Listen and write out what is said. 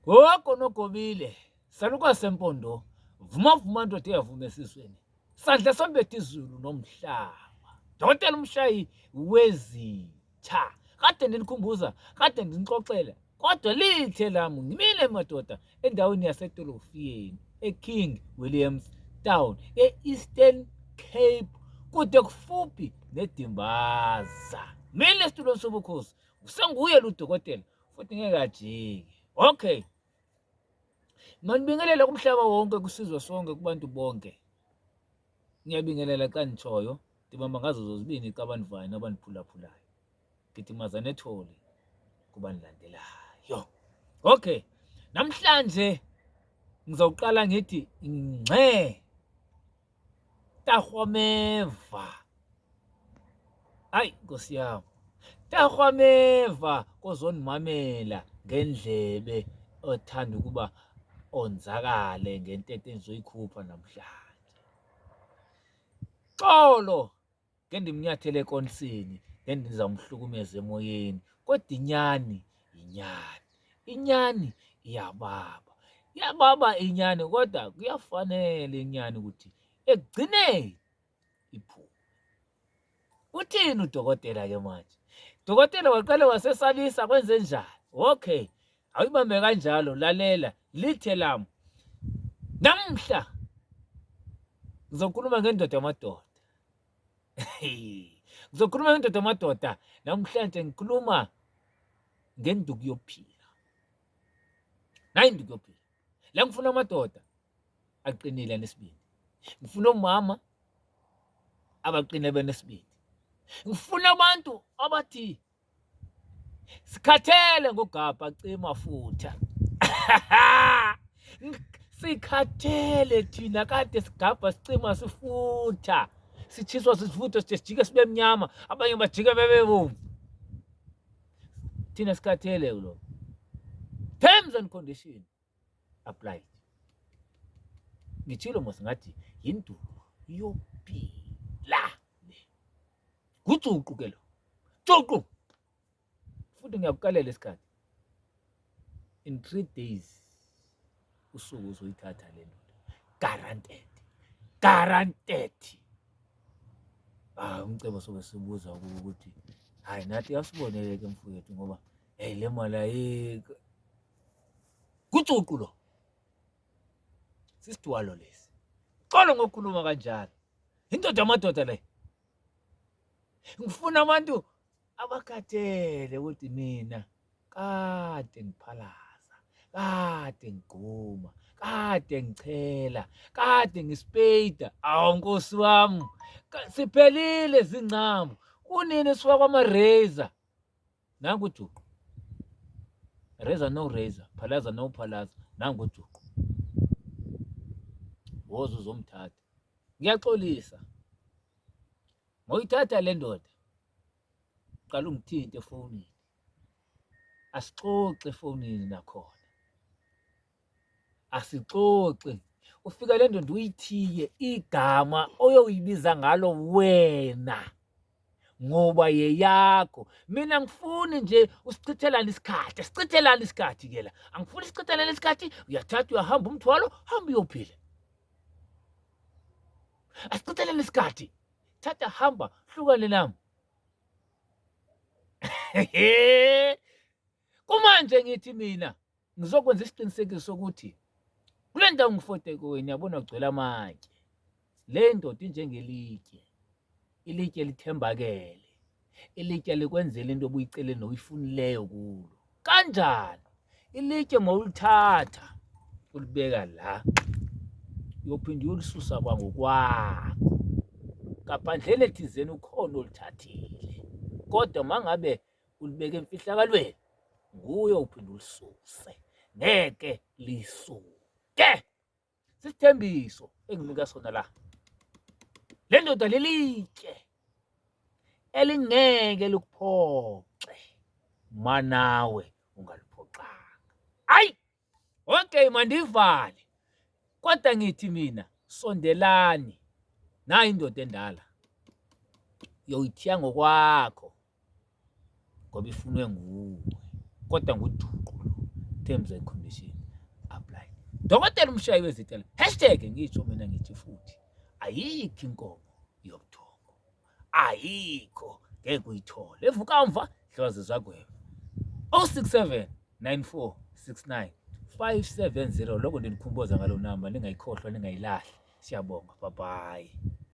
Ngoko nogobile, saluka sempondo, vuma ndoda eyavuma esizweni. Sandla sombethe izulu nomhlaba. Dokotela Mshayiwezitha. Kade ndinikhumbuza, kade ndinixoxela. Kodwa lithe lami ngimile madoda endaweni yasedolofiyeni eKing Williams Town, e-Eastern Cape, kude kufuphi neDimbaza. Mina esitulweni sobukhosi, usenguye lo dokotela futhi ngeke ajike. Okay. Manibingelela kumhlaba wonke, kusizwe sonke, kubantu bonke. Ngiyabingelela xa nitshoyo, ndibamba ngazo zozibini icabanivayo nabaniphulaphulayo. Ngithi mazanethole kubanilandelayo. Okay. Namhlanje ngizawuqala ngithi ngce tahwameva. Hayi Nkosi yami. Tahwameva kozonimamela ngendlebe othanda ukuba onzakale ngentete engizoyikhupha namhlanje. Xolo ngendimnyathele ekonsini, ngendizamhlukumeza emoyeni, kodwa inyani inyani. Inyani iyababa. Iyababa inyani, kodwa kuyafanele inyani ukuthi ekugcineni iphume. Uthini udokotela ke manje? Dokotela waqale wasesalisa kwenze njani? Okay. Awuyibambe kanjalo, lalela, lithe lami. Namhla ngizokhuluma ngendoda yamadoda. Ngizokhuluma ngendoda yamadoda. Namhlanje ngikhuluma ngenduku yokuphila. Nayi induku yokuphila. La ngifuna amadoda aqinile nesibindi. Ngifuna omama abaqine benesibindi. Ngifuna abantu abathi sikhathele ngogabha cima futha. Sikhathele thina kade sigabha sicima sifutha. Sithiswa sifutha sijike sibe mnyama, abanye bajike bebe bomvu. Thina sikhathele lo. Terms and conditions applied. Ngitshilo mos ngathi yinduku yokuphila. Kucuqu ke lo. Cuqu. Futhi ngiyakukalela isikhathi. In 3 days usuku uzoyithatha le nto. Guaranteed. Guaranteed. Umcebo sobe sibuza ukuthi hayi nathi asibonele ke mfowethu ngoba le mali ayikho. Kucuqu lo. Sisithwalo lesi. Xolo ngokukhuluma kanjalo. Indoda yamadoda le. Ngifuna abantu abakhathele ukuthi mina kade ngiphalaza, kade ngigquma, kade ngichela, kade ngispeyida. Awu Nkosi wami, siphelile zingcamo. Kunini sifa kwama-razor? Nangu ujuqu. Razor no razor, phalaza no phalaza. Nangu ujuqu. Woza uzomthatha. Ngiyaxolisa. Ngoyithatha le ndoda, qala ungithinte efonini. Asixoxe efonini nakhona. Asixoxe. Ufika le ndoda uyithiye igama oyoyibiza ngalo wena. Ngoba yeyakho. Mina ngifuni nje usichithelana isikhathi. Sichithelana isikhathi ke la. Angifuni sichithelana isikhathi, uyathatha uyahamba umthwalo, hamba uyophila. Asichithelane isikhathi. Thatha hamba, hlukane nami. Kumanje ngithi mina ngizokwenza isiqinisekiso sokuthi kule ndawo ngifote kuyo niyabona ugcwele amatshe. Le ndoda injengelitshe. Ilitshe lithembakele. Ilitshe likwenzela into obuyicele noyifunileyo kulo. Kanjani? Ilitshe mawulithatha ulibeka la, uyophinda uyolisusa kwangokwakho. Ngaphandleni ethizeni ukhona olithathile. Kodwa mangabe ulibeke emfihlakalweni, nguye uphinda ulisuse. Ngeke lisuke. Sisithembiso enginika sona la. Le ndoda lelitshe elingeke likuphoxe manawe ungaliphoxanga. Hayi! Okay mandivale. Kodwa ngithi mina sondelani. Nayi indoda endala. Uyoyithiya ngokwakho ngoba ifunwe nguwe. Kodwa ngujuqu lo. Terms and conditions. Dokotela Mshayiwezitha #ngitsho mina ngithi futhi ayikho inkomo yobuthongo, ayikho ngeke uyithole evukamva dlozi zakweba 067 9469 570 lokho ndinikhumbuza ngalo namba ningayikhohlwa ningayilahli. Siyabonga, bye bye.